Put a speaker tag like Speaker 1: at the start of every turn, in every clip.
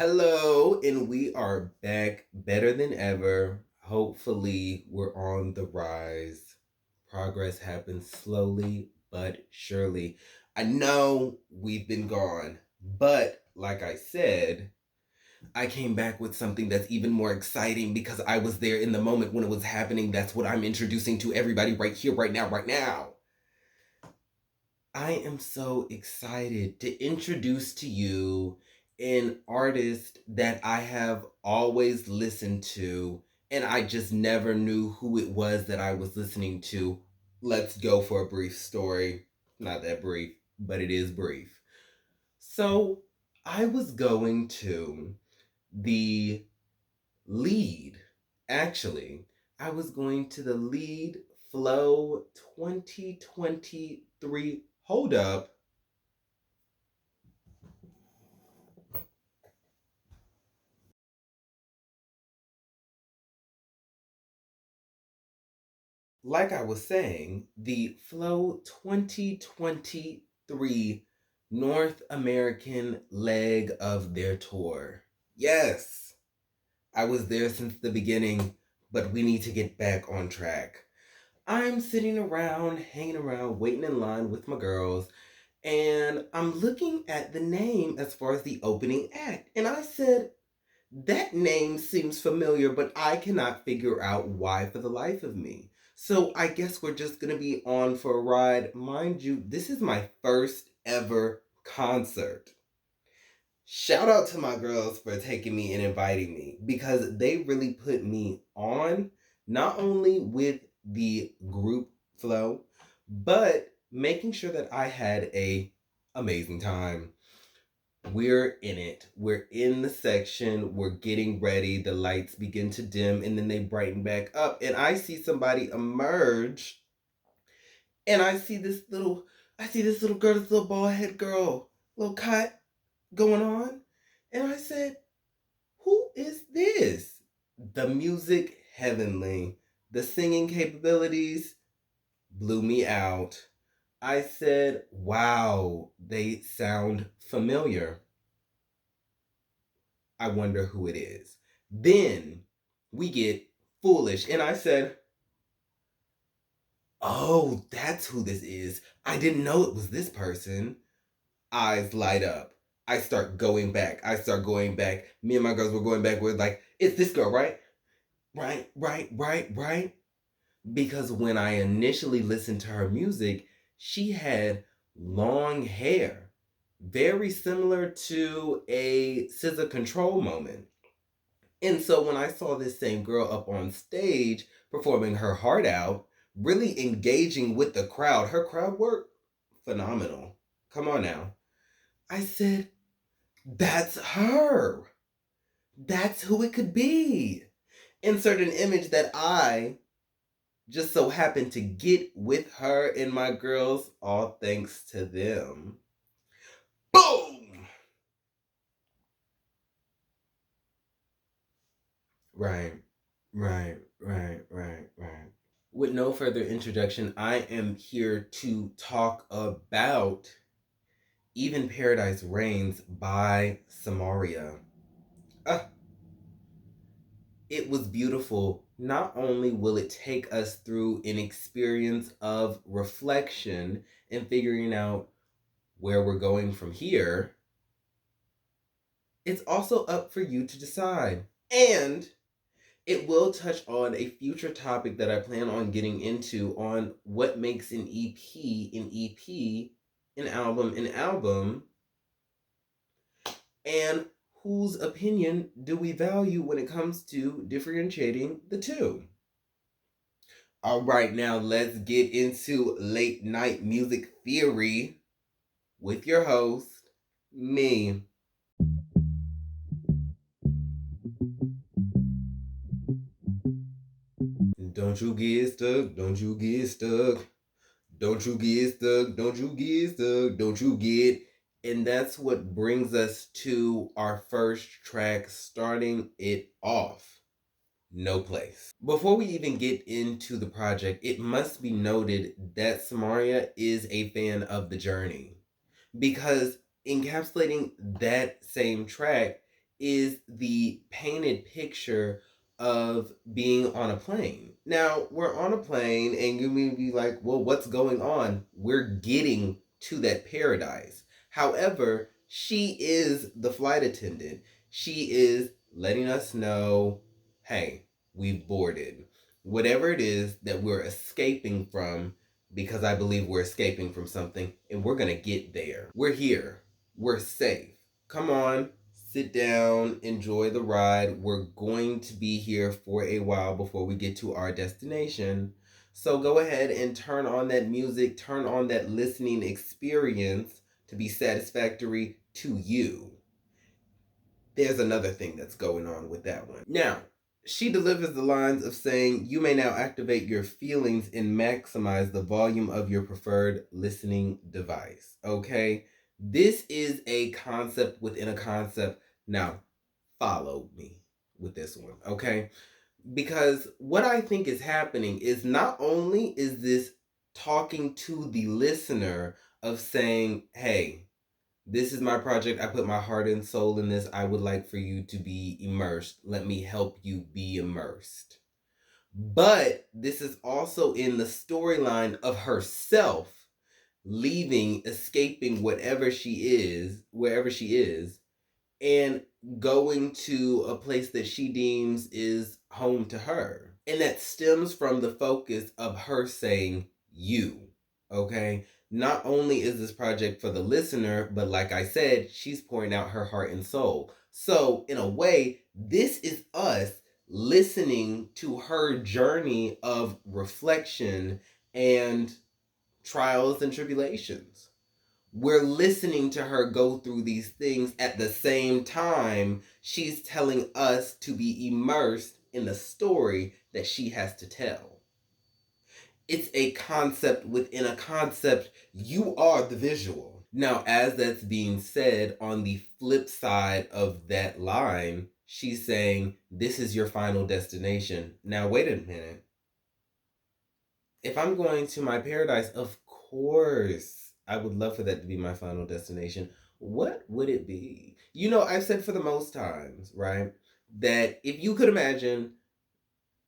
Speaker 1: Hello, and we are back better than ever. Hopefully, we're on the rise. Progress happens slowly but surely. I know we've been gone, but like I said, I came back with something that's even more exciting because I was there in the moment when it was happening. That's what I'm introducing to everybody right here, right now, right now. I am so excited to introduce to you an artist that I have always listened to, and I just never knew who it was that I was listening to. Let's go for a brief story. Not that brief, but it is brief. So, I was going to the lead, actually, I was going to the lead Flow 2023. Hold up. Like I was saying, the Flow 2023 North American leg of their tour. Yes, I was there since the beginning, but we need to get back on track. I'm sitting around, hanging around, waiting in line with my girls, and I'm looking at the name as far as the opening act. And I said, that name seems familiar, but I cannot figure out why for the life of me. So I guess we're just going to be on for a ride. Mind you, this is my first ever concert. Shout out to my girls for taking me and inviting me because they really put me on, not only with the group flow, but making sure that I had a amazing time. We're in it. We're in the section. We're getting ready. The lights begin to dim and then they brighten back up. And I see somebody emerge and I see this little girl, this little bald head girl, little cut going on. And I said, who is this? The music, heavenly. The singing capabilities blew me out. I said, wow, they sound familiar. I wonder who it is. Then we get foolish. And I said, oh, that's who this is. I didn't know it was this person. Eyes light up. I start going back. Me and my girls were going back. We're like, it's this girl, right? Right. Because when I initially listened to her music, she had long hair, very similar to a scissor control moment. And so when I saw this same girl up on stage performing her heart out, really engaging with the crowd, her crowd work, phenomenal. Come on now. I said, that's her. That's who it could be. Insert an image that I just so happened to get with her and my girls, all thanks to them. Boom! Right, right. With no further introduction, I am here to talk about Even Paradise Reigns by Samaria. Uh, it was beautiful. Not only will it take us through an experience of reflection and figuring out where we're going from here, it's also up for you to decide. And it will touch on a future topic that I plan on getting into on what makes an EP, an album, and whose opinion do we value when it comes to differentiating the two. All right, now let's get into late night music theory with your host, me. Don't you get stuck, don't you get stuck. Don't you get stuck, don't you get stuck, don't you get. And that's what brings us to our first track, starting it off. No Place. Before we even get into the project, it must be noted that Samaria is a fan of the journey because encapsulating that same track is the painted picture of being on a plane. Now, we're on a plane, and you may be like, well, what's going on? We're getting to that paradise. However, she is the flight attendant. She is letting us know, hey, we've boarded. Whatever it is that we're escaping from, because I believe we're escaping from something, and we're going to get there. We're here. We're safe. Come on, sit down, enjoy the ride. We're going to be here for a while before we get to our destination. So go ahead and turn on that music, turn on that listening experience to be satisfactory to you. There's another thing that's going on with that one. Now, she delivers the lines of saying, you may now activate your feelings and maximize the volume of your preferred listening device. Okay? This is a concept within a concept. Now, follow me with this one. Okay? Because what I think is happening is not only is this talking to the listener of saying, hey, this is my project. I put my heart and soul in this. I would like for you to be immersed. Let me help you be immersed. But this is also in the storyline of herself leaving, escaping whatever she is, wherever she is, and going to a place that she deems is home to her. And that stems from the focus of her saying, you. Okay? Not only is this project for the listener, but like I said, she's pouring out her heart and soul. So, in a way, this is us listening to her journey of reflection and trials and tribulations. We're listening to her go through these things at the same time she's telling us to be immersed in the story that she has to tell. It's a concept within a concept. You are the visual. Now, as that's being said, on the flip side of that line, she's saying, this is your final destination. Now, wait a minute. If I'm going to my paradise, of course, I would love for that to be my final destination. What would it be? You know, I've said for the most times, right, that if you could imagine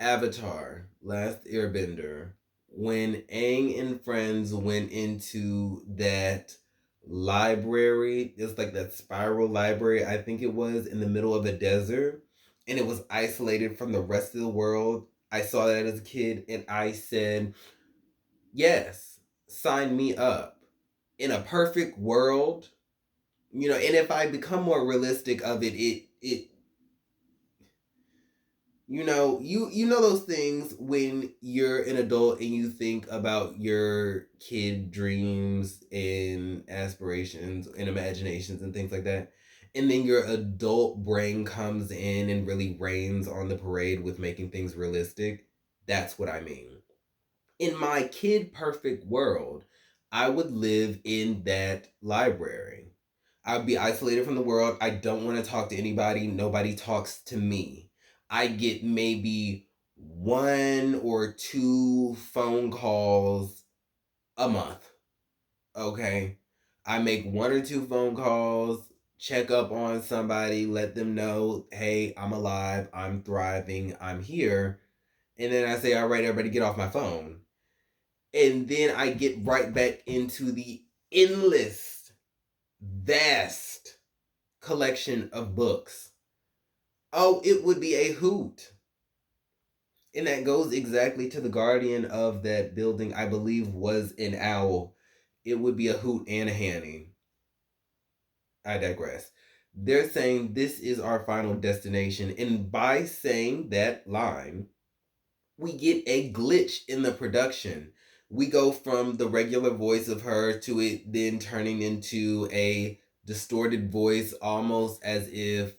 Speaker 1: Avatar, Last Airbender, when Aang and friends went into that library, it's like that spiral library, I think it was, in the middle of a desert, and it was isolated from the rest of the world. I saw that as a kid, and I said, yes, sign me up. In a perfect world, you know, and if I become more realistic of it, it you know those things when you're an adult and you think about your kid dreams and aspirations and imaginations and things like that, and then your adult brain comes in and really rains on the parade with making things realistic. That's what I mean. In my kid perfect world, I would live in that library. I'd be isolated from the world. I don't want to talk to anybody. Nobody talks to me. I get maybe one or two phone calls a month. Okay. I make one or two phone calls, check up on somebody, let them know, hey, I'm alive, I'm thriving, I'm here. And then I say, all right, everybody get off my phone. And then I get right back into the endless, vast collection of books. Oh, it would be a hoot. And that goes exactly to the guardian of that building, I believe was an owl. It would be a hoot and a hanny. I digress. They're saying this is our final destination. And by saying that line, we get a glitch in the production. We go from the regular voice of her to it then turning into a distorted voice, almost as if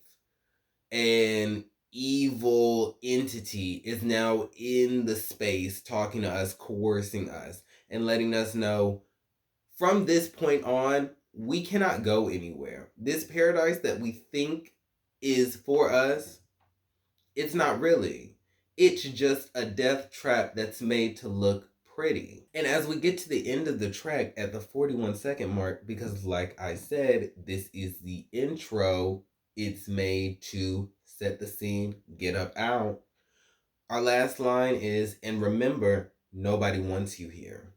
Speaker 1: an evil entity is now in the space talking to us, coercing us, and letting us know from this point on, we cannot go anywhere. This paradise that we think is for us, it's not really. It's just a death trap that's made to look pretty. And as we get to the end of the track at the 41-second mark, because like I said, this is the intro, It's made to set the scene, get up out. Our last line is, and remember, nobody wants you here.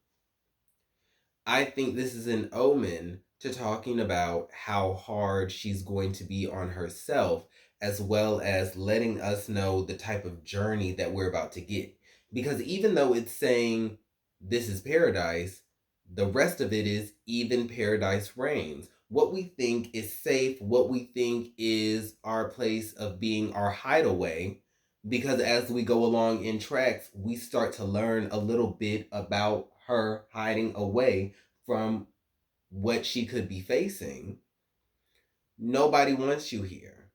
Speaker 1: I think this is an omen to talking about how hard she's going to be on herself, as well as letting us know the type of journey that we're about to get. Because even though it's saying this is paradise, the rest of it is even paradise reigns. What we think is safe, what we think is our place of being our hideaway, because as we go along in tracks, we start to learn a little bit about her hiding away from what she could be facing. Nobody wants you here.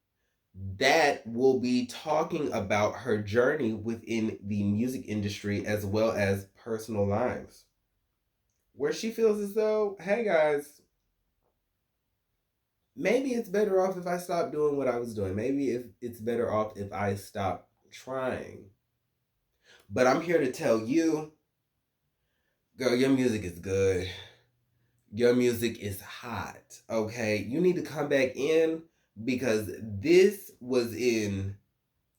Speaker 1: That will be talking about her journey within the music industry as well as personal lives, where she feels as though, hey guys, maybe it's better off if I stop doing what I was doing. Maybe if it's better off if I stop trying. But I'm here to tell you, girl, your music is good. Your music is hot. Okay, you need to come back in because this was in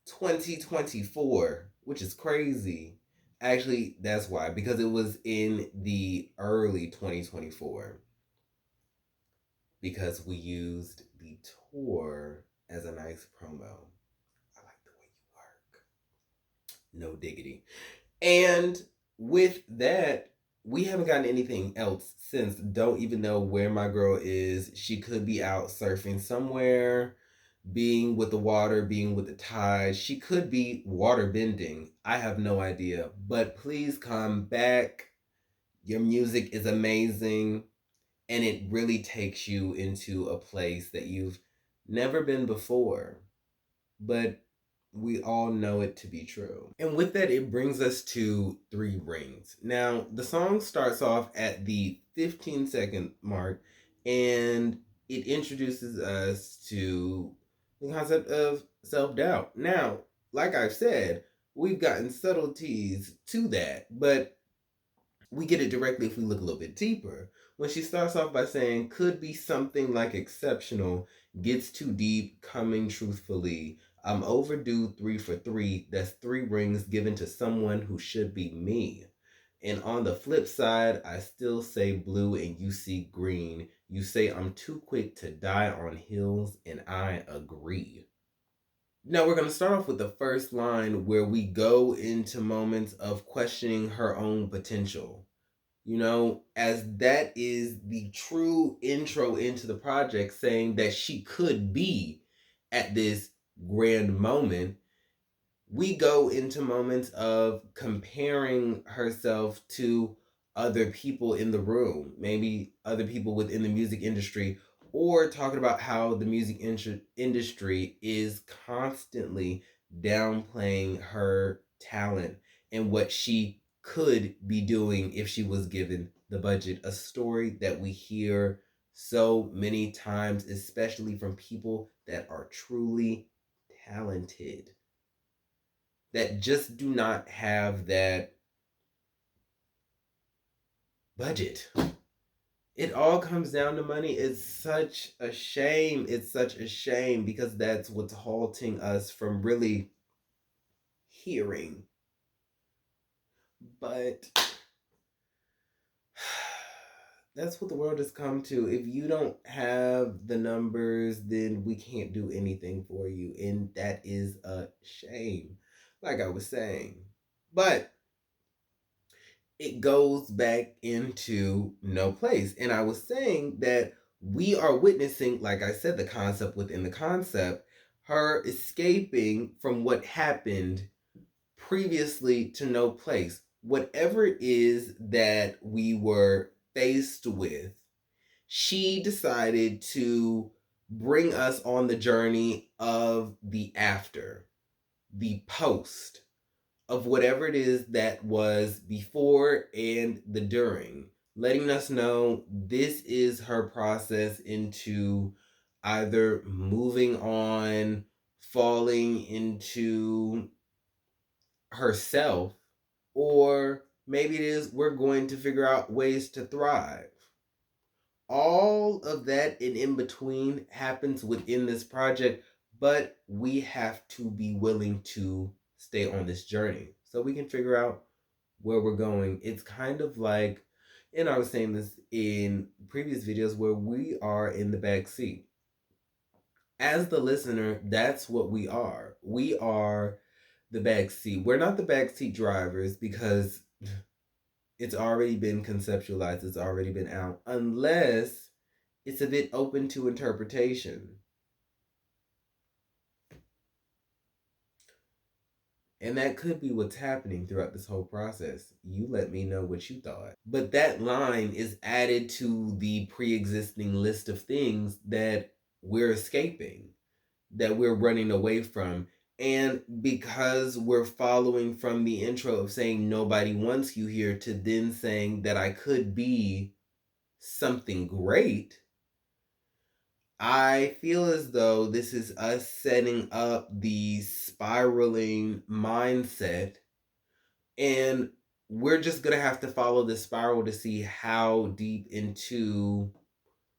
Speaker 1: 2024, which is crazy. Actually, that's why, because it was in the early 2024, because we used the tour as a nice promo. I like the way you work. No diggity. And with that, we haven't gotten anything else since. Don't even know where my girl is. She could be out surfing somewhere, being with the water, being with the tide. She could be water bending. I have no idea. But please come back. Your music is amazing. And it really takes you into a place that you've never been before. But we all know it to be true. And with that, it brings us to Three Rings. Now, the song starts off at the 15-second mark and it introduces us to the concept of self doubt. Now, like I've said, we've gotten subtleties to that, but we get it directly if we look a little bit deeper. When she starts off by saying, could be something like exceptional, gets too deep, coming truthfully. I'm overdue 3 for 3. That's 3 rings given to someone who should be me. And on the flip side, I still say blue and you see green. You say I'm too quick to die on hills, and I agree. Now we're going to start off with the first line where we go into moments of questioning her own potential. You know, as that is the true intro into the project, saying that she could be at this grand moment, we go into moments of comparing herself to other people in the room, maybe other people within the music industry, or talking about how the music industry is constantly downplaying her talent and what she could be doing if she was given the budget. A story that we hear so many times, especially from people that are truly talented, that just do not have that budget. It all comes down to money. It's such a shame. It's such a shame because that's what's halting us from really hearing. But that's what the world has come to. If you don't have the numbers, then we can't do anything for you. And that is a shame, like I was saying. But it goes back into no place. And I was saying that we are witnessing, like I said, the concept within the concept, her escaping from what happened previously to no place. Whatever it is that we were faced with, she decided to bring us on the journey of the after, the post, of whatever it is that was before and the during, letting us know this is her process into either moving on, falling into herself, or maybe it is we're going to figure out ways to thrive. all of that and in between happens within this project, but we have to be willing to stay on this journey so we can figure out where we're going. It's kind of like, and I was saying this in previous videos, where we are in the back seat. As the listener, that's what we are. We are the back seat. We're not the back seat drivers because it's already been conceptualized, it's already been out, unless it's a bit open to interpretation. And that could be what's happening throughout this whole process. You let me know what you thought. But that line is added to the pre existing list of things that we're escaping, that we're running away from. And because we're following from the intro of saying nobody wants you here to then saying that I could be something great, I feel as though this is us setting up the spiraling mindset, and we're just going to have to follow the spiral to see how deep into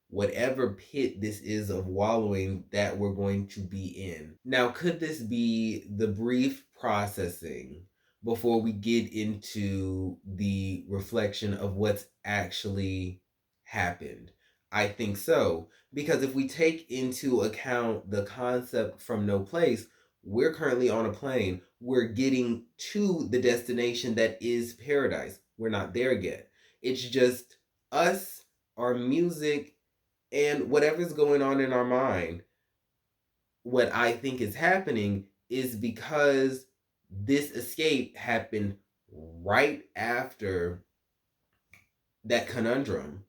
Speaker 1: whatever pit this is of wallowing that we're going to be in. Now, could this be the brief processing before we get into the reflection of what's actually happened? I think so. Because if we take into account the concept from no place, we're currently on a plane. We're getting to the destination that is paradise. We're not there yet. It's just us, our music, and whatever's going on in our mind. What I think is happening is because this escape happened right after that conundrum,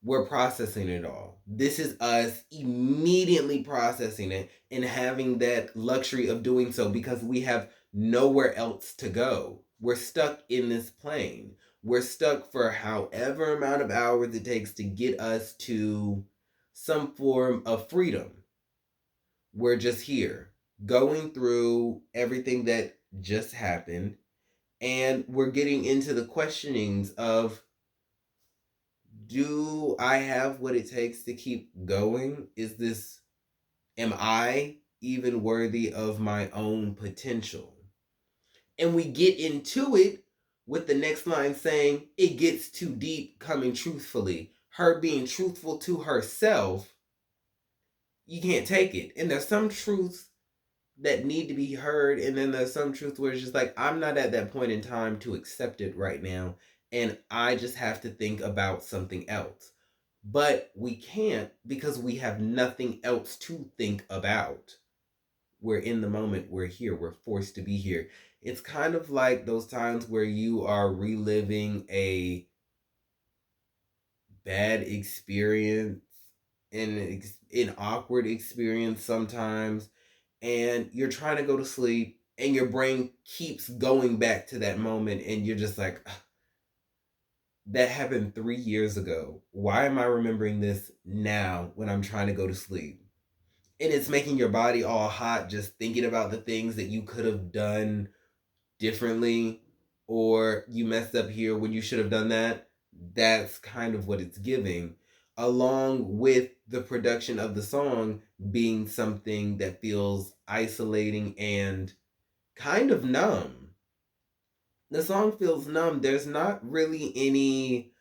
Speaker 1: we're processing it all. This is us immediately processing it and having that luxury of doing so because we have nowhere else to go. We're stuck in this plane. We're stuck for however amount of hours it takes to get us to some form of freedom. We're just here going through everything that just happened, and we're getting into the questionings of, do I have what it takes to keep going? Am I even worthy of my own potential? And we get into it with the next line saying, it gets too deep coming truthfully. Her being truthful to herself, you can't take it. And there's some truths that need to be heard, and then there's some truths where it's just like, I'm not at that point in time to accept it right now, and I just have to think about something else. But we can't because we have nothing else to think about. We're in the moment, we're here, we're forced to be here. It's kind of like those times where you are reliving a bad experience, an awkward experience sometimes, and you're trying to go to sleep and your brain keeps going back to that moment, and you're just like, that happened 3 years ago. Why am I remembering this now when I'm trying to go to sleep? And it's making your body all hot just thinking about the things that you could have done differently, or you messed up here when you should have done that. That's kind of what it's giving, along with the production of the song being something that feels isolating and kind of numb. The song feels numb. There's not really any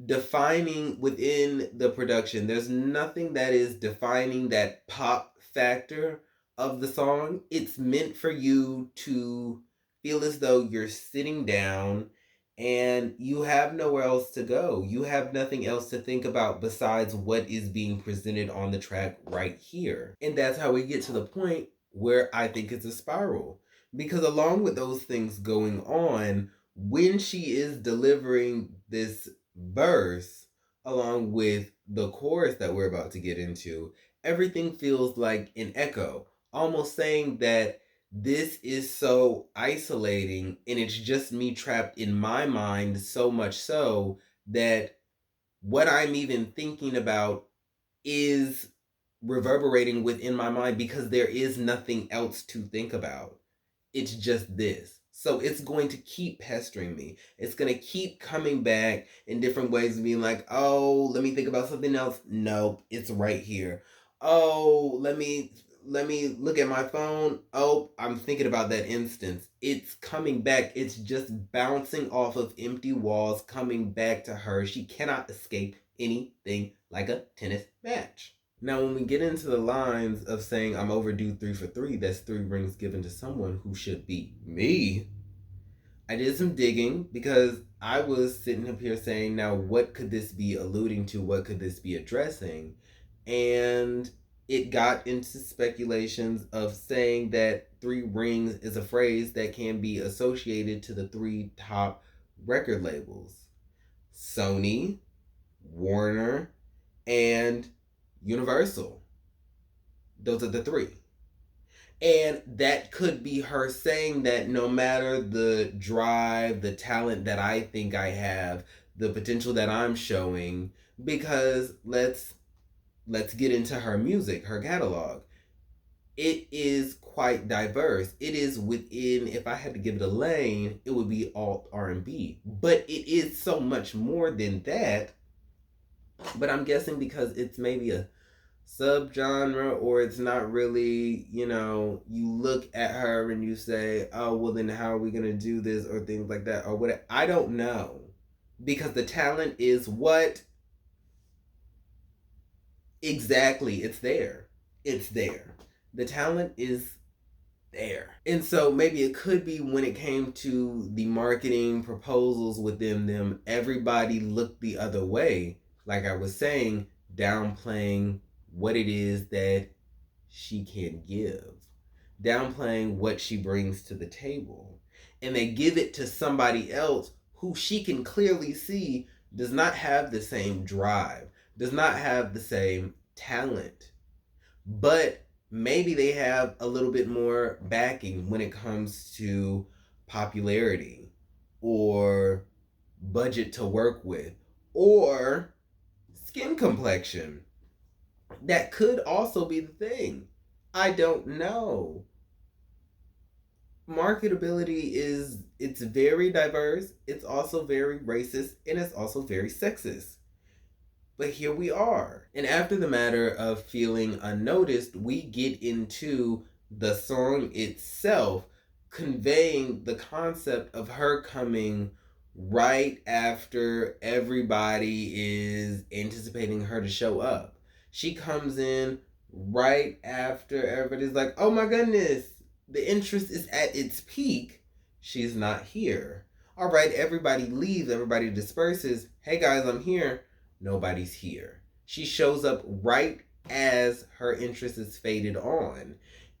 Speaker 1: defining within the production. There's nothing that is defining that pop factor of the song. It's meant for you to feel as though you're sitting down and you have nowhere else to go. You have nothing else to think about besides what is being presented on the track right here. And that's how we get to the point where I think it's a spiral. Because along with those things going on, when she is delivering this verse along with the chorus that we're about to get into, everything feels like an echo, almost saying that this is so isolating and it's just me trapped in my mind, so much so that what I'm even thinking about is reverberating within my mind because there is nothing else to think about. It's just this. So it's going to keep pestering me. It's going to keep coming back in different ways and being like, oh, let me think about something else. Nope, it's right here. Oh, let me look at my phone. Oh, I'm thinking about that instance. It's coming back. It's just bouncing off of empty walls, coming back to her. She cannot escape anything like a tennis match. Now, when we get into the lines of saying I'm overdue 3 for 3, that's 3 rings given to someone who should be me. I did some digging because I was sitting up here saying, now what could this be alluding to? What could this be addressing? And it got into speculations of saying that 3 rings is a phrase that can be associated to the 3 top record labels: Sony, Warner, and Universal. Those are the 3. And that could be her saying that no matter the drive, the talent that I think I have, the potential that I'm showing, because let's get into her music, her catalog. It is quite diverse. It is within, if I had to give it a lane, it would be alt R&B. But it is so much more than that. But I'm guessing because it's maybe a subgenre, or it's not really, you look at her and you say, oh, well, then how are we going to do this, or things like that, or what. I don't know, because the talent is what exactly. It's there. The talent is there. And so maybe it could be when it came to the marketing proposals within them, everybody looked the other way, like I was saying, downplaying what it is that she can give, downplaying what she brings to the table. And they give it to somebody else who she can clearly see does not have the same drive, does not have the same talent. But maybe they have a little bit more backing when it comes to popularity or budget to work with or skin complexion. That could also be the thing. I don't know. Marketability it's very diverse, it's also very racist, and it's also very sexist. But here we are. And after the matter of feeling unnoticed, we get into the song itself, conveying the concept of her coming right after everybody is anticipating her to show up. She comes in right after everybody's like, oh my goodness, the interest is at its peak. She's not here. All right, everybody leaves, everybody disperses. Hey guys, I'm here. Nobody's here. She shows up right as her interest is faded on.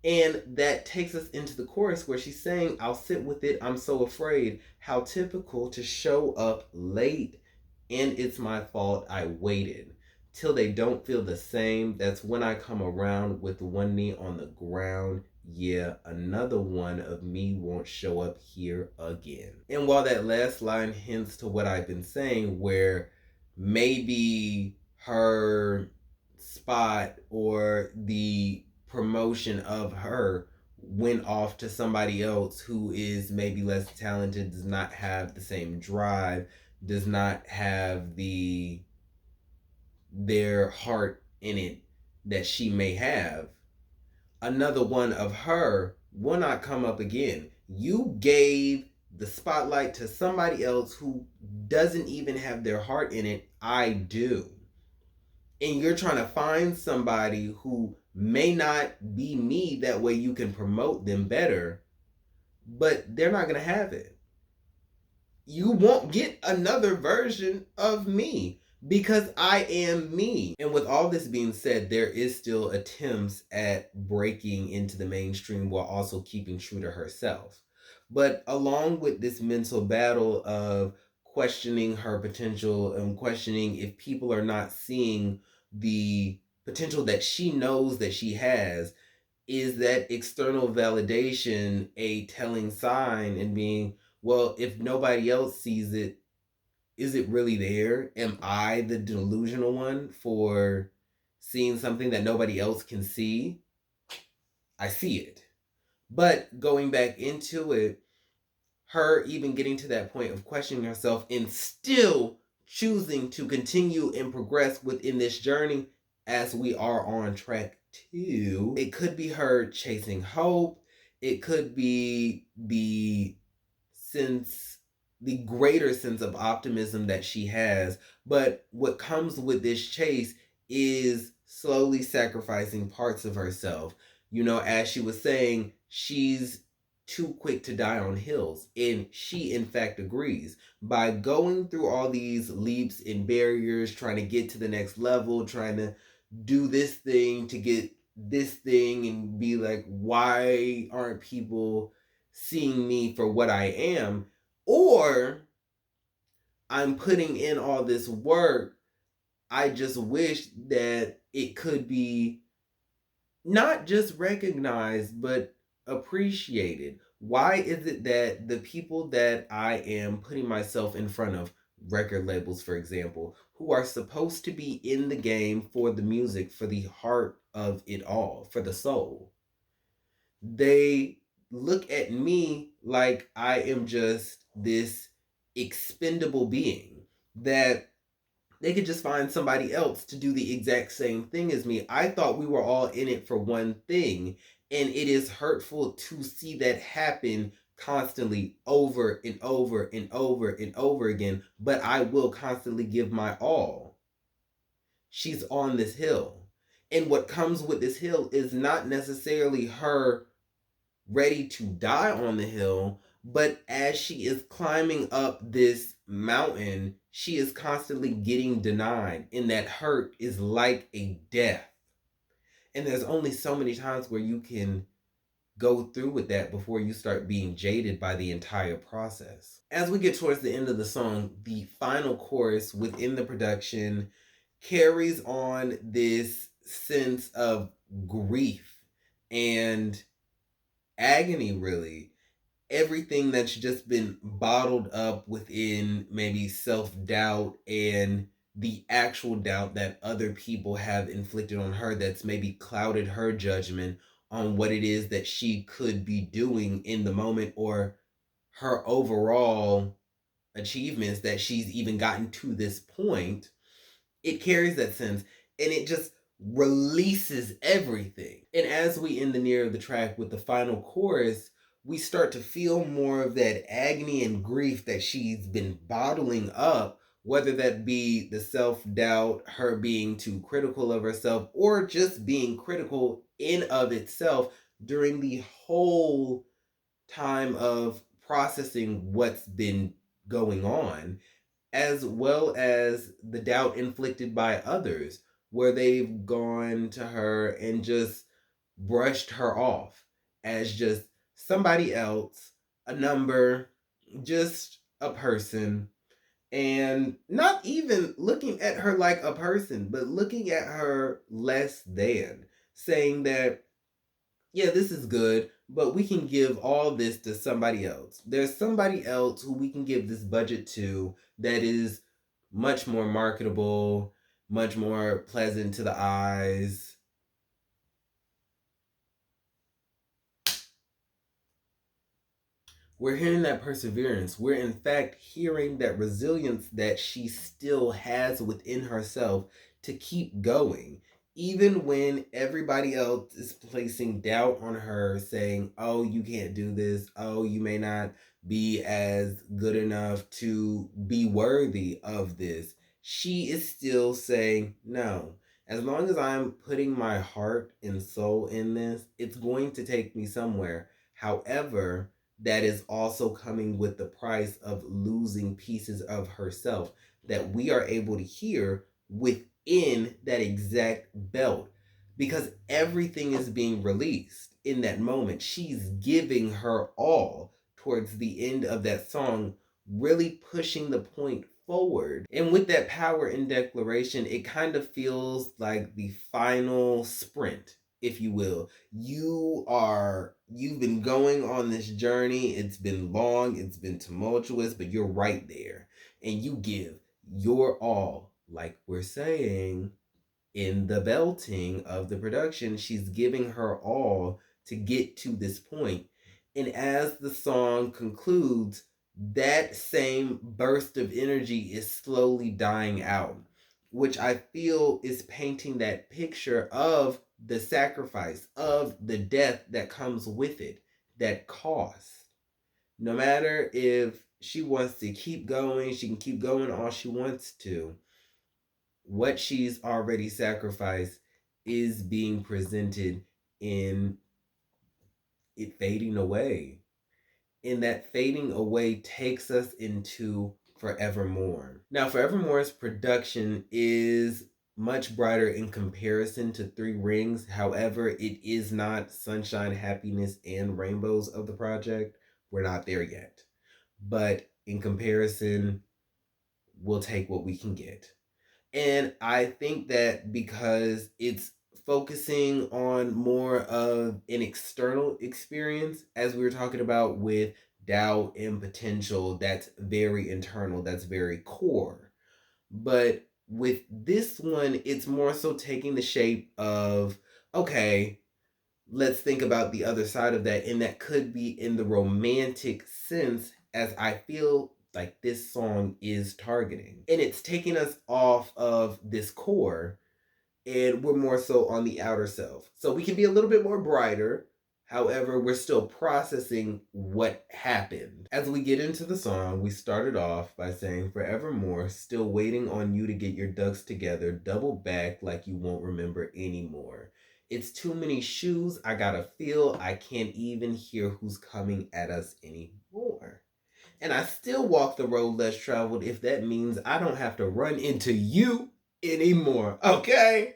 Speaker 1: And that takes us into the chorus where she's saying, I'll sit with it, I'm so afraid. How typical to show up late. And it's my fault I waited. Till they don't feel the same. That's when I come around with one knee on the ground. Yeah, another one of me won't show up here again. And while that last line hints to what I've been saying, where maybe her spot or the promotion of her went off to somebody else who is maybe less talented, does not have the same drive, does not have their heart in it that she may have, another one of her will not come up again. You gave the spotlight to somebody else who doesn't even have their heart in it. I do. And you're trying to find somebody who may not be me, that way you can promote them better, but they're not going to have it. You won't get another version of me because I am me. And with all this being said, there is still attempts at breaking into the mainstream while also keeping true to herself. But along with this mental battle of questioning her potential and questioning if people are not seeing the potential that she knows that she has, is that external validation a telling sign, and being, well, if nobody else sees it, is it really there? Am I the delusional one for seeing something that nobody else can see? I see it. But going back into it, her even getting to that point of questioning herself and still choosing to continue and progress within this journey as we are on track 2. It could be her chasing hope. It could be sense the greater sense of optimism that she has. But what comes with this chase is slowly sacrificing parts of herself. You know, as she was saying, she's too quick to die on hills. And she, in fact, agrees. By going through all these leaps and barriers, trying to get to the next level, trying to do this thing to get this thing and be like, why aren't people seeing me for what I am? Or I'm putting in all this work. I just wish that it could be not just recognized, but appreciated. Why is it that the people that I am putting myself in front of, record labels, for example, who are supposed to be in the game for the music, for the heart of it all, for the soul, they look at me like I am just this expendable being that they could just find somebody else to do the exact same thing as me. I thought we were all in it for one thing, and it is hurtful to see that happen constantly over and over and over and over again, but I will constantly give my all. She's on this hill. And what comes with this hill is not necessarily her ready to die on the hill, but as she is climbing up this mountain, she is constantly getting denied, and that hurt is like a death. And there's only so many times where you can go through with that before you start being jaded by the entire process. As we get towards the end of the song, the final chorus within the production carries on this sense of grief and agony, really. Everything that's just been bottled up within maybe self-doubt and the actual doubt that other people have inflicted on her, that's maybe clouded her judgment on what it is that she could be doing in the moment, or her overall achievements that she's even gotten to this point. It carries that sense, and it just releases everything. And as we end the near of the track with the final chorus, we start to feel more of that agony and grief that she's been bottling up, whether that be the self-doubt, her being too critical of herself, or just being critical in of itself during the whole time of processing what's been going on, as well as the doubt inflicted by others, where they've gone to her and just brushed her off as just somebody else, a number, just a person, and not even looking at her like a person, but looking at her less than, saying that, yeah, this is good, but we can give all this to somebody else. There's somebody else who we can give this budget to that is much more marketable, much more pleasant to the eyes. We're hearing that perseverance. We're in fact hearing that resilience that she still has within herself to keep going. Even when everybody else is placing doubt on her, saying, oh, you can't do this. Oh, you may not be as good enough to be worthy of this. She is still saying, no. As long as I'm putting my heart and soul in this, it's going to take me somewhere. However, that is also coming with the price of losing pieces of herself that we are able to hear within that exact belt, because everything is being released in that moment. She's giving her all towards the end of that song, really pushing the point forward. And with that power in declaration, it kind of feels like the final sprint, if you will. You've been going on this journey. It's been long, it's been tumultuous, but you're right there. And you give your all, like we're saying in the belting of the production. She's giving her all to get to this point. And as the song concludes, that same burst of energy is slowly dying out, which I feel is painting that picture of the sacrifice, of the death that comes with it, that cost. No matter if she wants to keep going, she can keep going all she wants to. What she's already sacrificed is being presented in it fading away. And that fading away takes us into Forevermore. Now, Forevermore's production is much brighter in comparison to Three Rings. However, it is not sunshine, happiness, and rainbows of the project. We're not there yet. But in comparison, we'll take what we can get. And I think that because it's focusing on more of an external experience, as we were talking about with doubt and potential, that's very internal, that's very core. But with this one, it's more so taking the shape of, okay, let's think about the other side of that. And that could be in the romantic sense, as I feel like this song is targeting. And it's taking us off of this core and we're more so on the outer self. So we can be a little bit more brighter. However, we're still processing what happened. As we get into the song, we started off by saying, Forevermore, still waiting on you to get your ducks together, double back like you won't remember anymore. It's too many shoes, I gotta feel, I can't even hear who's coming at us anymore. And I still walk the road less traveled if that means I don't have to run into you anymore. Okay?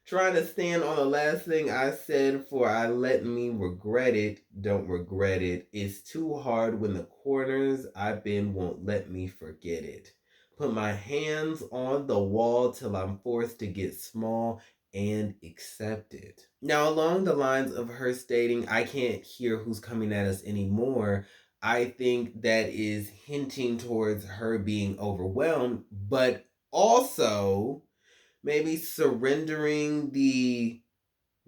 Speaker 1: Trying to stand on the last thing I said, for I let me regret it, don't regret it. It's too hard when the corners I've been won't let me forget it. Put my hands on the wall till I'm forced to get small and accept it. Now, along the lines of her stating, I can't hear who's coming at us anymore, I think that is hinting towards her being overwhelmed, but also maybe surrendering the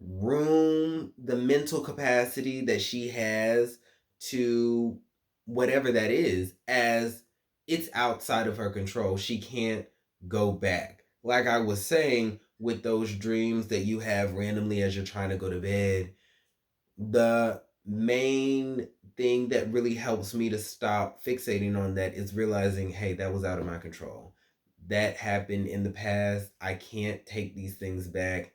Speaker 1: room, the mental capacity that she has to whatever that is, as it's outside of her control. She can't go back. Like I was saying, with those dreams that you have randomly as you're trying to go to bed, the main thing that really helps me to stop fixating on that is realizing, hey, that was out of my control. That happened in the past. I can't take these things back.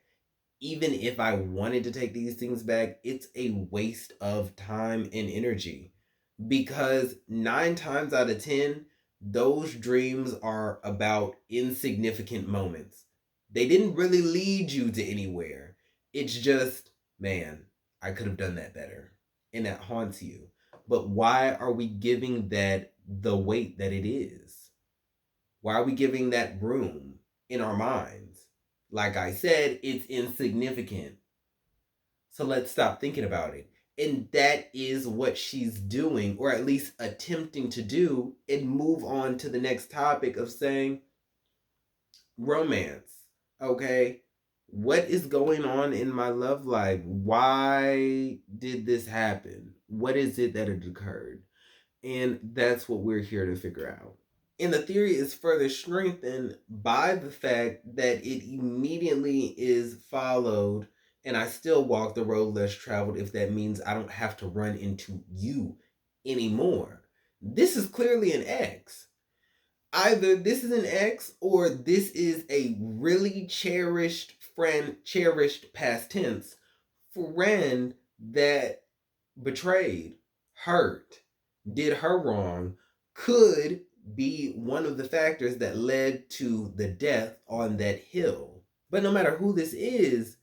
Speaker 1: Even if I wanted to take these things back, it's a waste of time and energy. Because 9 times out of 10, those dreams are about insignificant moments. They didn't really lead you to anywhere. It's just, man, I could have done that better. And that haunts you. But why are we giving that the weight that it is? Why are we giving that room in our minds? Like I said, it's insignificant. So let's stop thinking about it. And that is what she's doing, or at least attempting to do, and move on to the next topic of saying romance. Okay? What is going on in my love life? Why did this happen? What is it that had occurred? And that's what we're here to figure out. And the theory is further strengthened by the fact that it immediately is followed, and I still walk the road less traveled if that means I don't have to run into you anymore. This is clearly an X. Either this is an X or this is a really cherished friend, cherished past tense friend that betrayed, hurt, did her wrong, could be one of the factors that led to the death on that hill. But no matter who this is,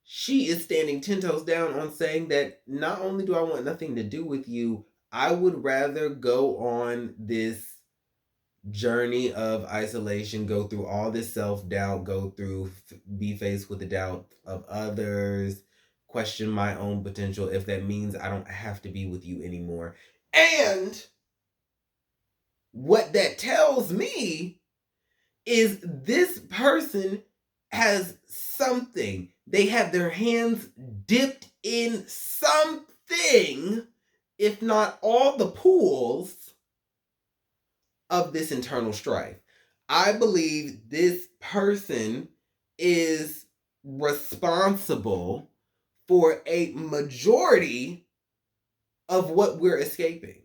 Speaker 1: she is standing 10 toes down on saying that not only do I want nothing to do with you, I would rather go on this journey of isolation, go through all this self-doubt, go through, be faced with the doubt of others, question my own potential if that means I don't have to be with you anymore. And what that tells me is this person has something. They have their hands dipped in something if not all the pools of this internal strife. I believe this person is responsible for a majority of what we're escaping.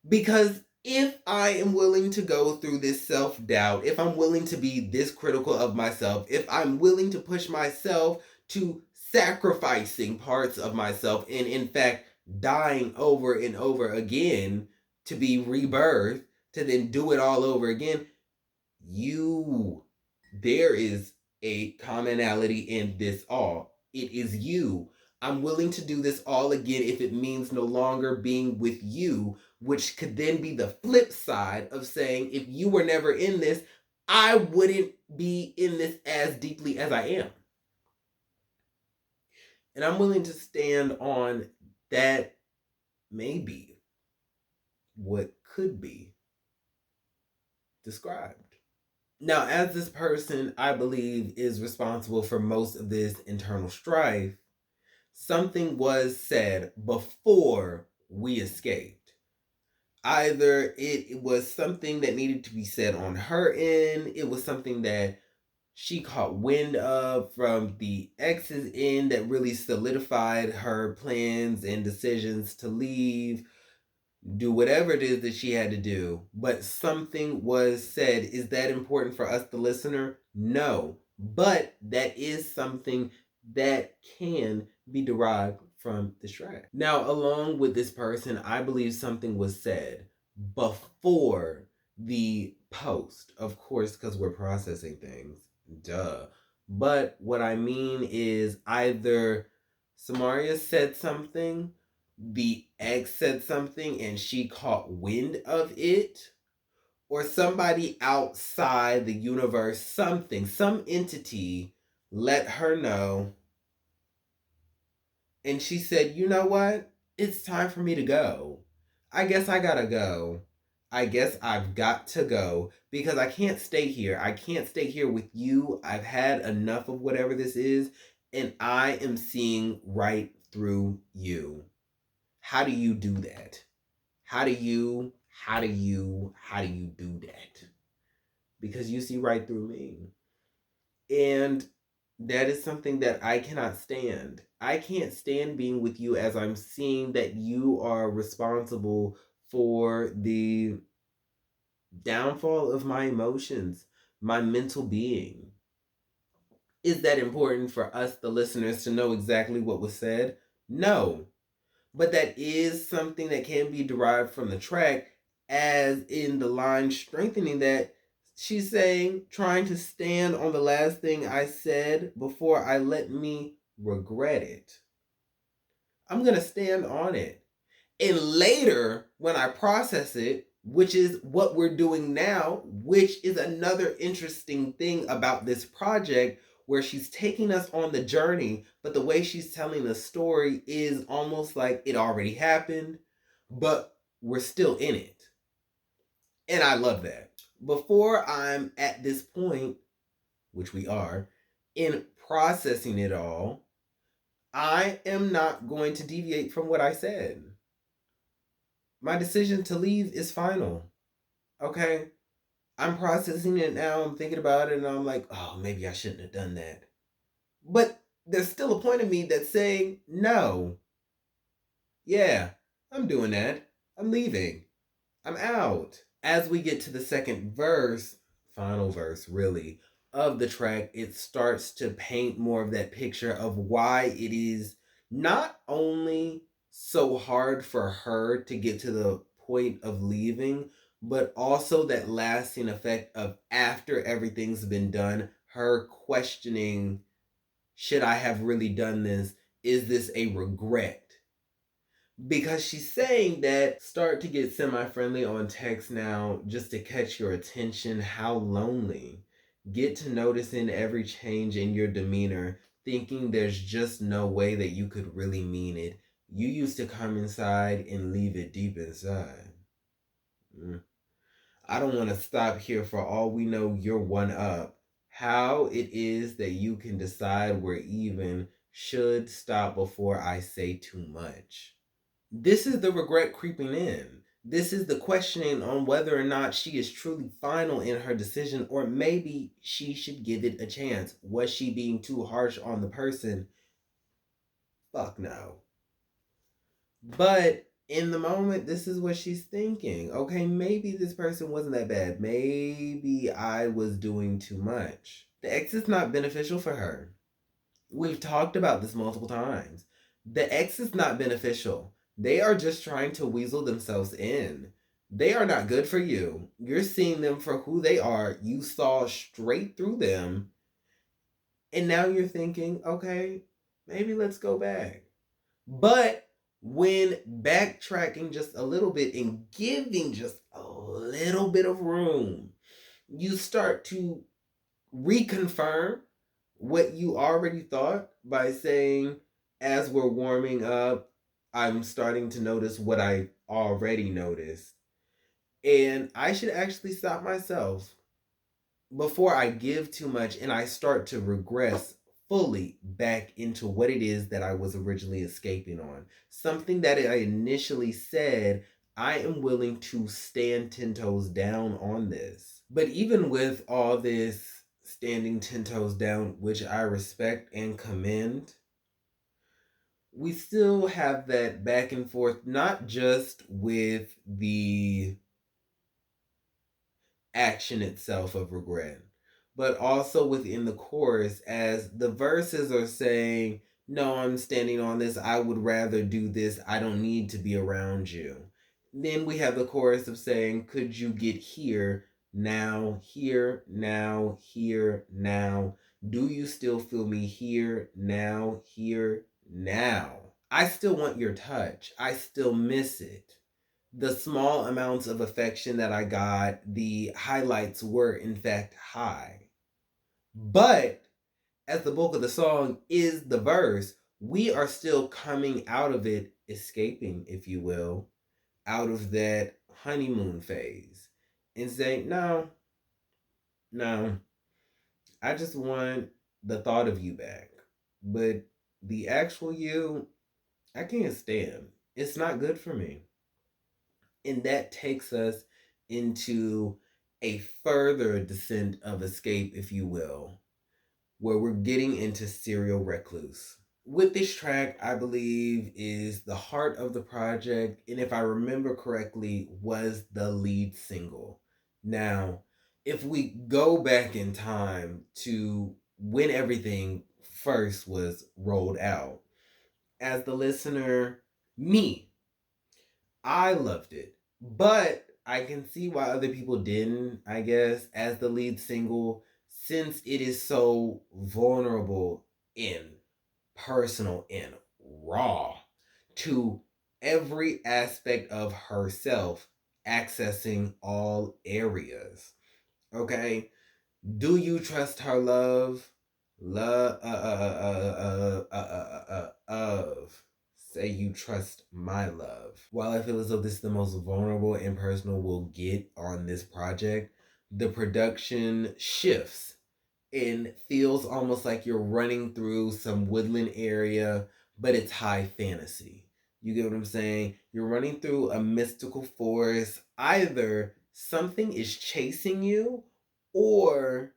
Speaker 1: Because if I am willing to go through this self doubt, if I'm willing to be this critical of myself, if I'm willing to push myself to sacrificing parts of myself and, in fact, dying over and over again to be rebirthed, to then do it all over again, there is a commonality in this all. It is you. I'm willing to do this all again if it means no longer being with you, which could then be the flip side of saying, if you were never in this, I wouldn't be in this as deeply as I am. And I'm willing to stand on that maybe what could be described. Now, as this person, I believe, is responsible for most of this internal strife, something was said before we escaped. Either it was something that needed to be said on her end, it was something that she caught wind of from the ex's end that really solidified her plans and decisions to leave, do whatever it is that she had to do, but something was said. Is that important for us, the listener? No. But that is something that can be derived from the track. Now, along with this person, I believe something was said before the post, of course, because we're processing things. Duh. But what I mean is either Samaria said something, the ex said something and she caught wind of it, or somebody outside the universe, some entity let her know, and she said, you know what? It's time for me to go. I guess I gotta go. I guess I've got to go because I can't stay here. I can't stay here with you. I've had enough of whatever this is, and I am seeing right through you. How do you do that? How do you do that? Because you see right through me. And that is something that I cannot stand. I can't stand being with you as I'm seeing that you are responsible for the downfall of my emotions, my mental being. Is that important for us, the listeners, to know exactly what was said? No. But that is something that can be derived from the track, as in the line strengthening that she's saying, trying to stand on the last thing I said before I let me regret it. I'm going to stand on it. And later, when I process it, which is what we're doing now, which is another interesting thing about this project, where she's taking us on the journey, but the way she's telling the story is almost like it already happened, but we're still in it. And I love that. Before I'm at this point, which we are, in processing it all, I am not going to deviate from what I said. My decision to leave is final. Okay? I'm processing it now. I'm thinking about it and I'm like, oh, maybe I shouldn't have done that. But there's still a point of me that's saying, no. Yeah, I'm doing that. I'm leaving. I'm out. As we get to the second verse, final verse really, of the track, it starts to paint more of that picture of why it is not only so hard for her to get to the point of leaving, but also that lasting effect of after everything's been done, her questioning, should I have really done this? Is this a regret? Because she's saying that start to get semi-friendly on text now just to catch your attention. How lonely. Get to noticing every change in your demeanor, thinking there's just no way that you could really mean it. You used to come inside and leave it deep inside. I don't want to stop here. For all we know, you're one up. How it is that you can decide where even should stop before I say too much. This is the regret creeping in. This is the questioning on whether or not she is truly final in her decision, or maybe she should give it a chance. Was she being too harsh on the person? Fuck no. But in the moment, this is what she's thinking. Okay, maybe this person wasn't that bad. Maybe I was doing too much. The ex is not beneficial for her. We've talked about this multiple times. The ex is not beneficial. They are just trying to weasel themselves in. They are not good for you. You're seeing them for who they are. You saw straight through them. And now you're thinking, okay, maybe let's go back. But when backtracking just a little bit and giving just a little bit of room, you start to reconfirm what you already thought by saying, as we're warming up, I'm starting to notice what I already noticed. And I should actually stop myself before I give too much and I start to regress fully back into what it is that I was originally escaping on. Something that I initially said, I am willing to stand 10 toes down on this. But even with all this standing 10 toes down, which I respect and commend, we still have that back and forth, not just with the action itself of regret, but also within the chorus, as the verses are saying, no, I'm standing on this, I would rather do this, I don't need to be around you. Then we have the chorus of saying, could you get here now, here now, here now? Do you still feel me here now, here now? I still want your touch, I still miss it. The small amounts of affection that I got, the highlights were in fact high. But as the bulk of the song is the verse, we are still coming out of it, escaping, if you will, out of that honeymoon phase and saying, no, no, I just want the thought of you back. But the actual you, I can't stand. It's not good for me. And that takes us into a further descent of escape, if you will, where we're getting into Serial Recluse. With this track, I believe is the heart of the project, and if I remember correctly, was the lead single. Now, if we go back in time to when everything first was rolled out, as the listener, me, I loved it. But I can see why other people didn't, I guess, as the lead single, since it is so vulnerable and personal and raw to every aspect of herself, accessing all areas. Okay? Do you trust her love? Love of. Say you trust my love. While I feel as though this is the most vulnerable and personal we'll get on this project, the production shifts and feels almost like you're running through some woodland area, but it's high fantasy. You get what I'm saying? You're running through a mystical forest. Either something is chasing you or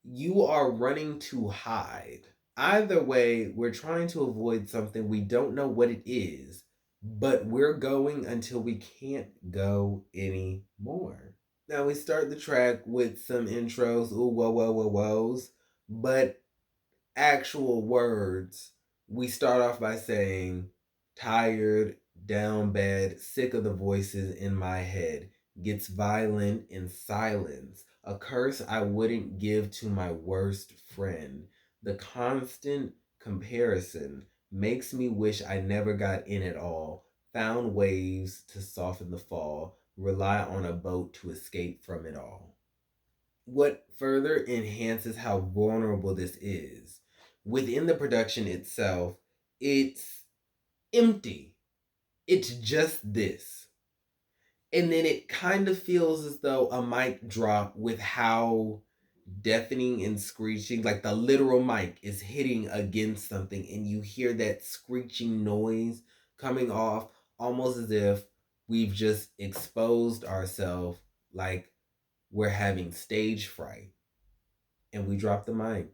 Speaker 1: you are running to hide. Either way, we're trying to avoid something we don't know what it is, but we're going until we can't go anymore. Now we start the track with some intros, ooh, whoa, whoa, whoa, whoas, but actual words. We start off by saying, tired, down bad, sick of the voices in my head, gets violent in silence, a curse I wouldn't give to my worst friend. The constant comparison makes me wish I never got in at all, found waves to soften the fall, rely on a boat to escape from it all. What further enhances how vulnerable this is, within the production itself, it's empty. It's just this. And then it kind of feels as though a mic drop with how deafening and screeching, like the literal mic is hitting against something and you hear that screeching noise coming off almost as if we've just exposed ourselves like we're having stage fright and we drop the mic.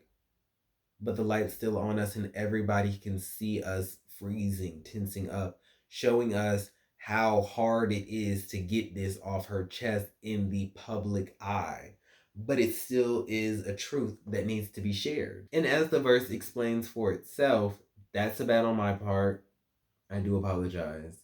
Speaker 1: But the light's still on us and everybody can see us freezing, tensing up, showing us how hard it is to get this off her chest in the public eye. But it still is a truth that needs to be shared. And as the verse explains for itself, that's a bad on my part. I do apologize.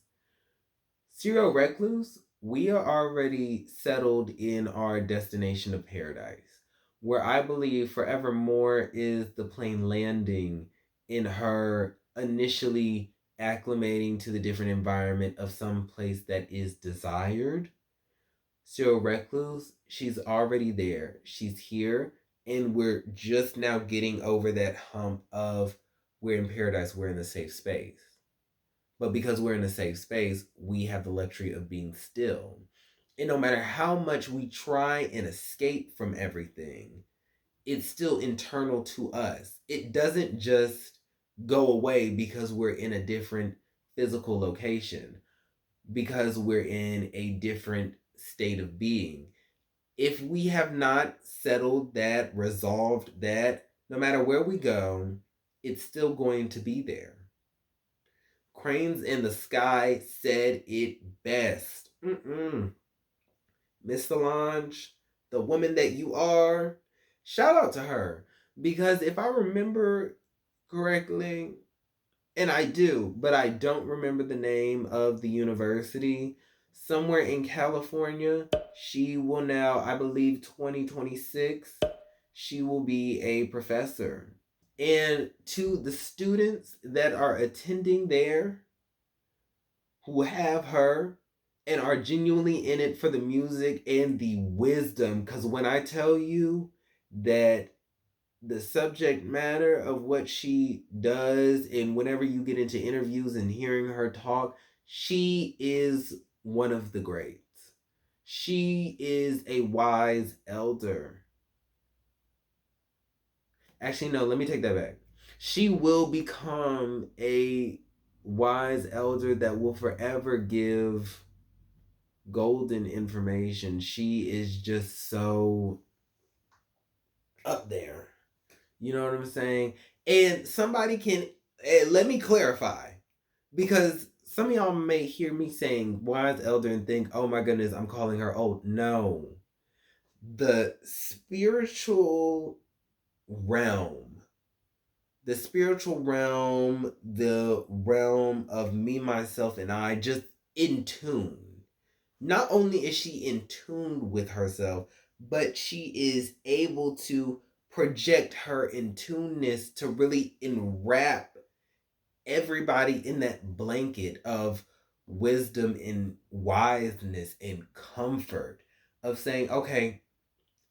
Speaker 1: Serial recluse, we are already settled in our destination of paradise, where I believe forevermore is the plane landing in her initially acclimating to the different environment of some place that is desired. Serial recluse, she's already there. She's here, and we're just now getting over that hump of we're in paradise, we're in the safe space. But because we're in a safe space, we have the luxury of being still. And no matter how much we try and escape from everything, it's still internal to us. It doesn't just go away because we're in a different physical location, because we're in a different state of being. If we have not settled that, resolved that, no matter where we go, it's still going to be there. Cranes in the Sky said it best. Miss Solange, the woman that you are, shout out to her. Because if I remember correctly, and I do, but I don't remember the name of the university, somewhere in California, she will now, I believe 2026, she will be a professor. And to the students that are attending there, who have her and are genuinely in it for the music and the wisdom. Because when I tell you that the subject matter of what she does, and whenever you get into interviews and hearing her talk, she is one of the greats. She is a wise elder. Actually, no, let me take that back. She will become a wise elder that will forever give golden information. She is just so up there. You know what I'm saying? And somebody can let me clarify, because some of y'all may hear me saying wise elder and think, oh my goodness, I'm calling her old. No. The spiritual realm, the realm of me, myself, and I, just in tune. Not only is she in tune with herself, but she is able to project her in tuneness to really enwrap everybody in that blanket of wisdom and wiseness and comfort of saying, okay,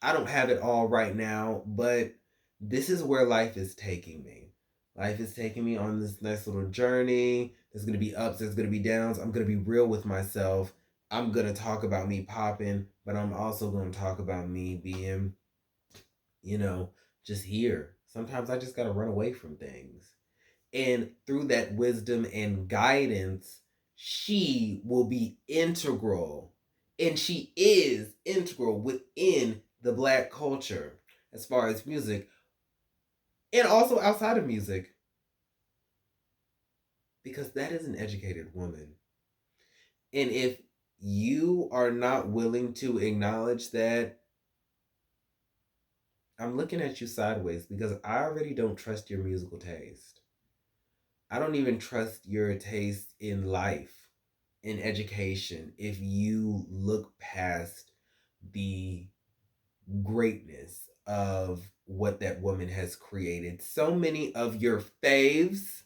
Speaker 1: I don't have it all right now, but this is where life is taking me. Life is taking me on this nice little journey. There's going to be ups, there's going to be downs. I'm going to be real with myself. I'm going to talk about me popping, but I'm also going to talk about me being, you know, just here. Sometimes I just got to run away from things. And through that wisdom and guidance, she will be integral. And she is integral within the Black culture as far as music, and also outside of music, because that is an educated woman. And if you are not willing to acknowledge that, I'm looking at you sideways, because I already don't trust your musical taste. I don't even trust your taste in life, in education, if you look past the greatness of what that woman has created. So many of your faves,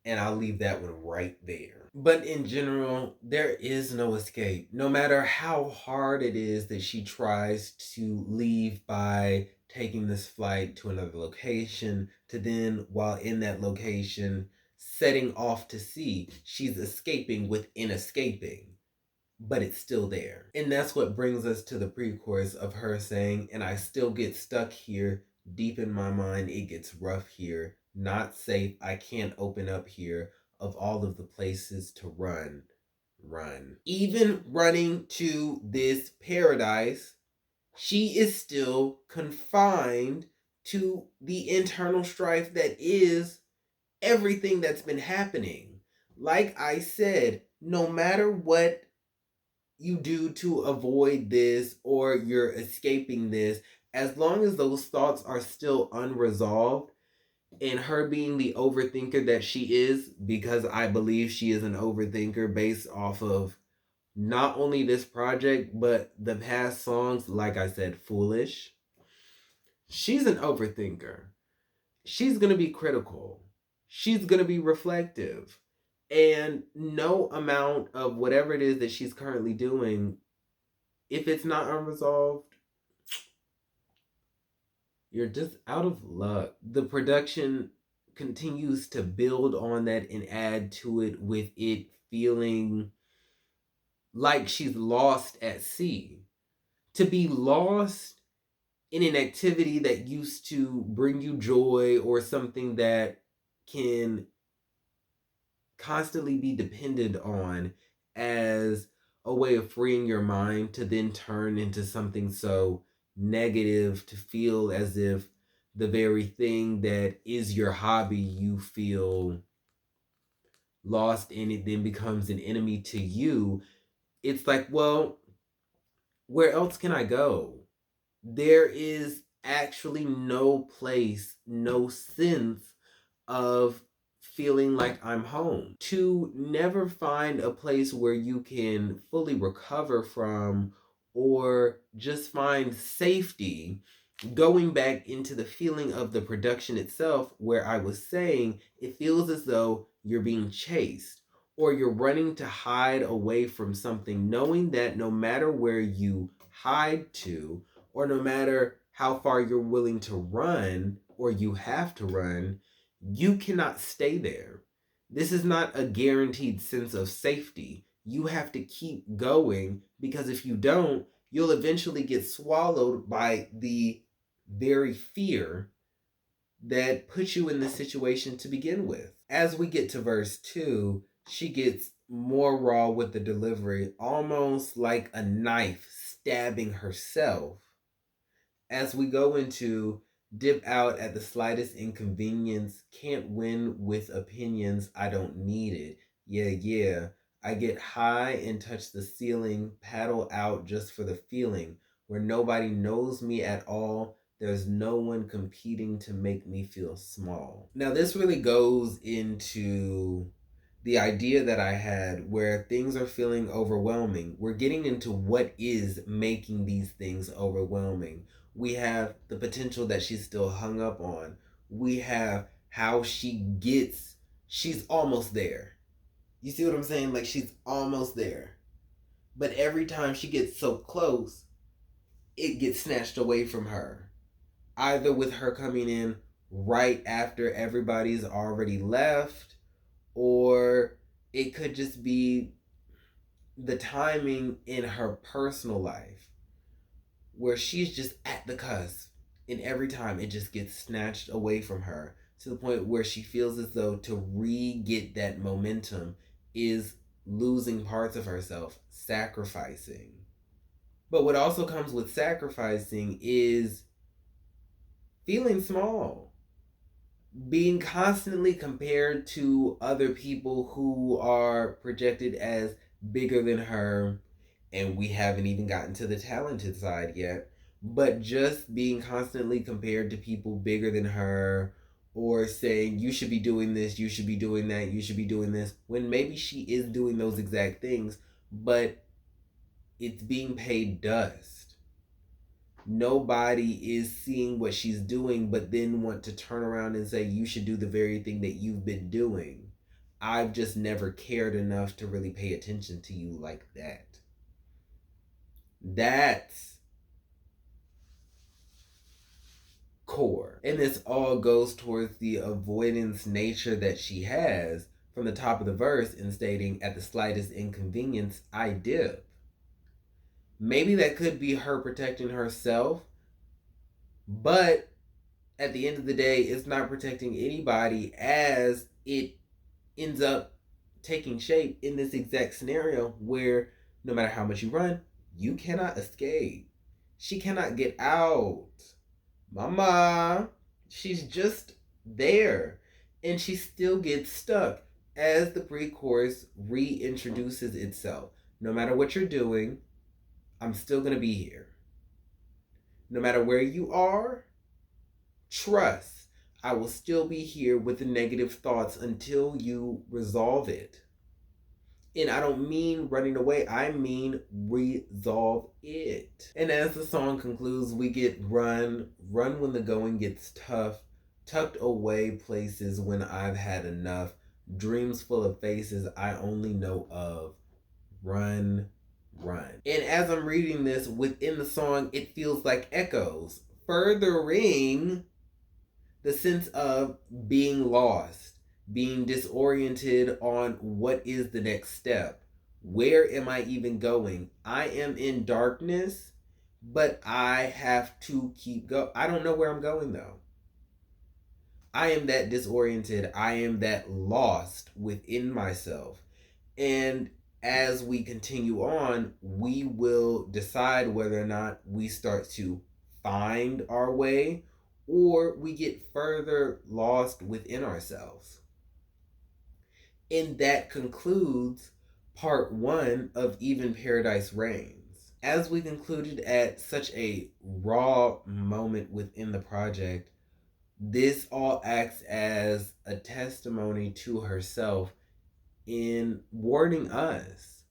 Speaker 1: and I'll leave that one right there. But in general, there is no escape. No matter how hard it is that she tries to leave by taking this flight to another location, to then, while in that location, setting off to sea, she's escaping within escaping. But it's still there. And that's what brings us to the pre-chorus of her saying, and I still get stuck here. Deep in my mind, it gets rough here. not safe. I can't open up here. Of all of the places to run, run. Even running to this paradise, she is still confined to the internal strife that is everything that's been happening. Like I said, no matter what you do to avoid this or you're escaping this, as long as those thoughts are still unresolved, and her being the overthinker that she is, because I believe she is an overthinker based off of not only this project, but the past songs, like I said, Foolish. She's an overthinker. She's going to be critical. She's going to be reflective. And no amount of whatever it is that she's currently doing, if it's not unresolved, you're just out of luck. The production continues to build on that and add to it with it feeling like she's lost at sea. To be lost in an activity that used to bring you joy or something that can constantly be depended on as a way of freeing your mind to then turn into something so negative, to feel as if the very thing that is your hobby you feel lost in, it then becomes an enemy to you. It's like, well, where else can I go? There is actually no place, no sense of feeling like I'm home. To never find a place where you can fully recover from or just find safety, going back into the feeling of the production itself, where I was saying it feels as though you're being chased or you're running to hide away from something, knowing that no matter where you hide to, or no matter how far you're willing to run or you have to run, you cannot stay there. This is not a guaranteed sense of safety. You have to keep going, because if you don't, you'll eventually get swallowed by the very fear that put you in this situation to begin with. As we get to verse 2, she gets more raw with the delivery, almost like a knife stabbing herself. As we go into dip out at the slightest inconvenience, can't win with opinions, I don't need it. Yeah, yeah. I get high and touch the ceiling, paddle out just for the feeling, where nobody knows me at all. There's no one competing to make me feel small. Now, this really goes into the idea that I had where things are feeling overwhelming. We're getting into what is making these things overwhelming. We have the potential that she's still hung up on. We have how she's almost there. You see what I'm saying? Like, she's almost there. But every time she gets so close, it gets snatched away from her. Either with her coming in right after everybody's already left, or it could just be the timing in her personal life where she's just at the cusp, and every time it just gets snatched away from her to the point where she feels as though to re-get that momentum is losing parts of herself, sacrificing. But what also comes with sacrificing is feeling small, being constantly compared to other people who are projected as bigger than her, and we haven't even gotten to the talented side yet, but just being constantly compared to people bigger than her, or saying you should be doing this, you should be doing that, you should be doing this, when maybe she is doing those exact things, but it's being paid dust. Nobody is seeing what she's doing, but then want to turn around and say you should do the very thing that you've been doing. I've just never cared enough to really pay attention to you like that. That's core. And this all goes towards the avoidance nature that she has from the top of the verse in stating, at the slightest inconvenience, I dip. Maybe that could be her protecting herself, but at the end of the day, it's not protecting anybody as it ends up taking shape in this exact scenario where no matter how much you run, you cannot escape. She cannot get out. Mama, she's just there. And she still gets stuck as the pre chorus reintroduces itself. No matter what you're doing, I'm still going to be here. No matter where you are, trust. I will still be here with the negative thoughts until you resolve it. And I don't mean running away, I mean resolve it. And as the song concludes, we get run when the going gets tough, tucked away places when I've had enough, dreams full of faces I only know of. Run, run. And as I'm reading this within the song, it feels like echoes, furthering the sense of being lost, being disoriented on what is the next step. Where am I even going? I am in darkness, but I have to keep go. I don't know where I'm going though. I am that disoriented. I am that lost within myself. And as we continue on, we will decide whether or not we start to find our way or we get further lost within ourselves. And that concludes part one of Even Paradise Reigns. As we concluded at such a raw moment within the project, this all acts as a testimony to herself in warning us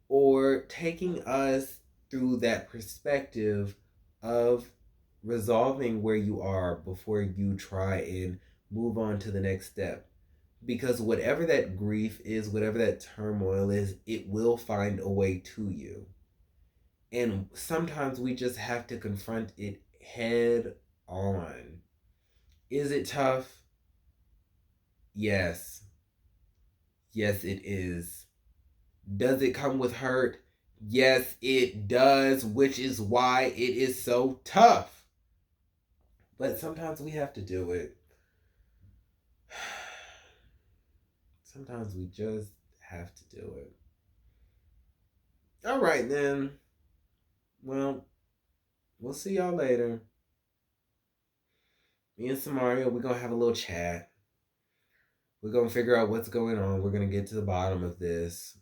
Speaker 1: or taking us through that perspective of resolving where you are before you try and move on to the next step. Because whatever that grief is, whatever that turmoil is, it will find a way to you. And sometimes we just have to confront it head on. Is it tough? Yes. Yes, it is. Does it come with hurt? Yes, it does, which is why it is so tough. But sometimes we have to do it. Sometimes we just have to do it. All right, then. Well, we'll see y'all later. Me and Samaria, we're going to have a little chat. We're going to figure out what's going on. We're going to get to the bottom of this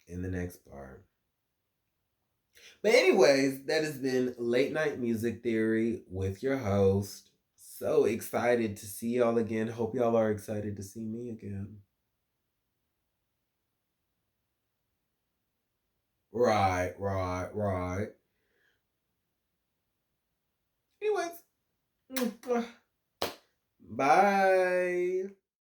Speaker 1: in the next part. But anyways, that has been Late Night Music Theory with your host. So excited to see y'all again. Hope y'all are excited to see me again. Right. Anyways, bye.